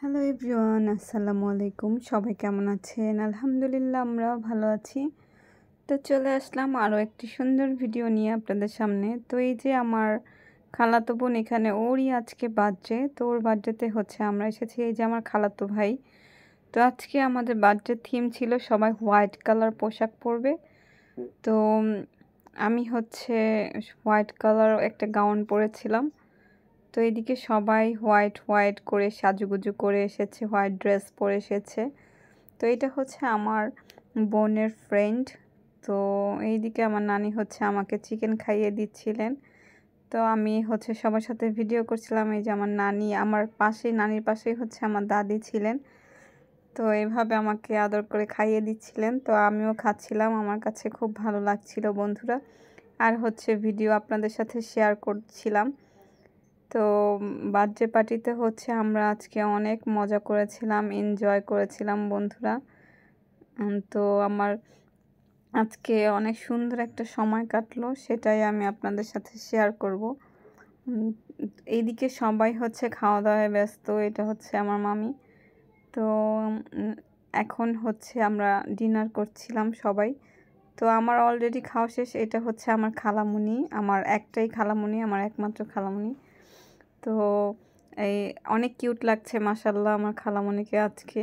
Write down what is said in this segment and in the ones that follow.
Hello everyone, আসসালামু আলাইকুম। সবাই কেমন আছেন? আলহামদুলিল্লাহ, আমরাও ভালো আছি। তো চলে আসলাম আরও একটি সুন্দর ভিডিও নিয়ে আপনাদের সামনে। তো এই যে আমার খালাতো বোন এখানে, ওরই আজকে বার্থডে। তো ওর বার্থডেতে আমরা এসেছি। এই যে আমার খালাতো ভাই। তো আজকে আমাদের বার্থডে থিম ছিল সবাই হোয়াইট কালার পোশাক পরবে। তো আমি হোয়াইট কালার একটা গাউন পরেছিলাম। তো এদিকে সবাই হোয়াইট হোয়াইট করে সাজুগুজু করে এসেছে, হোয়াইট ড্রেস পরে এসেছে। তো এটা আমার বোনের ফ্রেন্ড। তো এইদিকে আমার নানি আমাকে চিকেন খাইয়ে দিচ্ছিলেন। তো আমি সবার সাথে ভিডিও করছিলাম। এই যে আমার নানি, আমার পাশেই, নানির পাশেই আমার দাদি ছিলেন। তো এইভাবে আমাকে আদর করে খাইয়ে দিচ্ছিলেন। তো আমিও খাচ্ছিলাম, আমার কাছে খুব ভালো লাগছিল বন্ধুরা। আর ভিডিও আপনাদের সাথে শেয়ার করছিলাম। তো বার্থডে পার্টিতে আমরা আজকে অনেক মজা করেছিলাম, এনজয় করেছিলাম বন্ধুরা। তো আমার আজকে অনেক সুন্দর একটা সময় কাটলো, সেটাই আমি আপনাদের সাথে শেয়ার করব। এইদিকে সবাই খাওয়া দাওয়ায় ব্যস্ত। এটা আমার মামি। তো এখন আমরা ডিনার করছিলাম সবাই। তো আমার অলরেডি খাওয়া শেষ। এটা আমার খালামুনি, আমার একটাই খালামুনি, আমার একমাত্র খালামুনি। তো এই অনেক কিউট লাগছে মাশাআল্লাহ আমার খালামণিকে আজকে।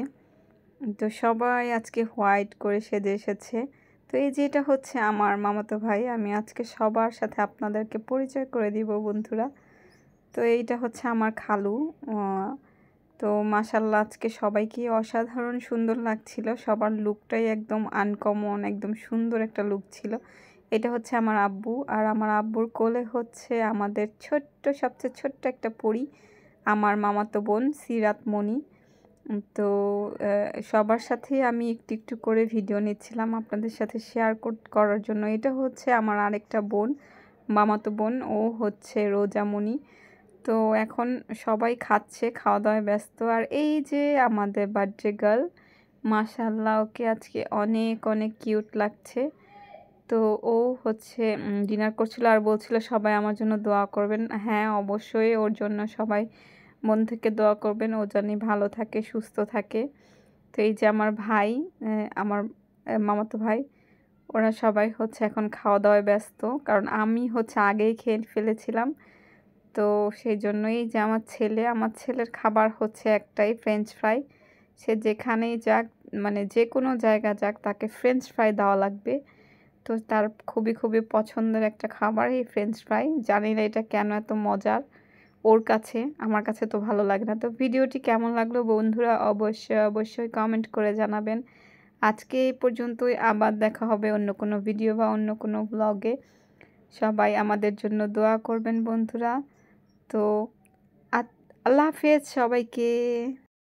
তো সবাই আজকে হোয়াইট করে সেজে এসেছে। তো এই যে এটা আমার মামাতো ভাই। আমি আজকে সবার সাথে আপনাদেরকে পরিচয় করে দিব বন্ধুরা। তো এইটা আমার খালু। তো মাশাআল্লাহ আজকে সবাইকে অসাধারণ সুন্দর লাগছিল। সবার লুকটাই একদম আনকমন, একদম সুন্দর একটা লুক ছিল। এটা আমার আব্বু, আর আমার আব্বুর কোলে আমাদের সবচেয়ে ছোট্ট একটা পরী, আমার মামাতো বোন সিরাত মনি। তো সবার সাথেই আমি একটু একটু করে ভিডিও নিচ্ছিলাম আপনাদের সাথে শেয়ার করার জন্য। এটা আমার আরেকটা বোন, মামাতো বোন, ও রোজামণি। তো এখন সবাই খাচ্ছে, খাওয়া দাওয়ায় ব্যস্ত। আর এই যে আমাদের বার্থডে গার্ল, মাশাআল্লাহ ওকে আজকে অনেক অনেক কিউট লাগছে। তো ও ডিনার করছিল আর বলছিল সবাই আমার জন্য দোয়া করবেন। হ্যাঁ, অবশ্যই ওর জন্য সবাই মন থেকে দোয়া করবেন, ও যেন ভালো থাকে, সুস্থ থাকে। তো এই যে আমার ভাই, আমার মামাতো ভাই, ওরা সবাই এখন খাওয়া দাওয়ায় ব্যস্ত। কারণ আমি আগেই খেয়ে ফেলেছিলাম। তো সেই জন্যই যে আমার ছেলের খাবার একটাই, ফ্রেঞ্চ ফ্রাই। সে যেখানেই যাক, মানে যে কোনো জায়গা যাক, তাকে ফ্রেঞ্চ ফ্রাই দেওয়া লাগবে। তো তার খুবই খুবই পছন্দের একটা খাবার এই ফ্রেঞ্চ ফ্রাই। জানি না এটা কেন এত মজার ওর কাছে, আমার কাছে তো ভালো লাগে না। তো ভিডিওটি কেমন লাগলো বন্ধুরা অবশ্যই অবশ্যই কমেন্ট করে জানাবেন। আজকে এই পর্যন্তই, আবার দেখা হবে অন্য কোনো ভিডিও বা অন্য কোনো ব্লগে। সবাই আমাদের জন্য দোয়া করবেন বন্ধুরা। তো আল্লাহ হাফেজ সবাইকে।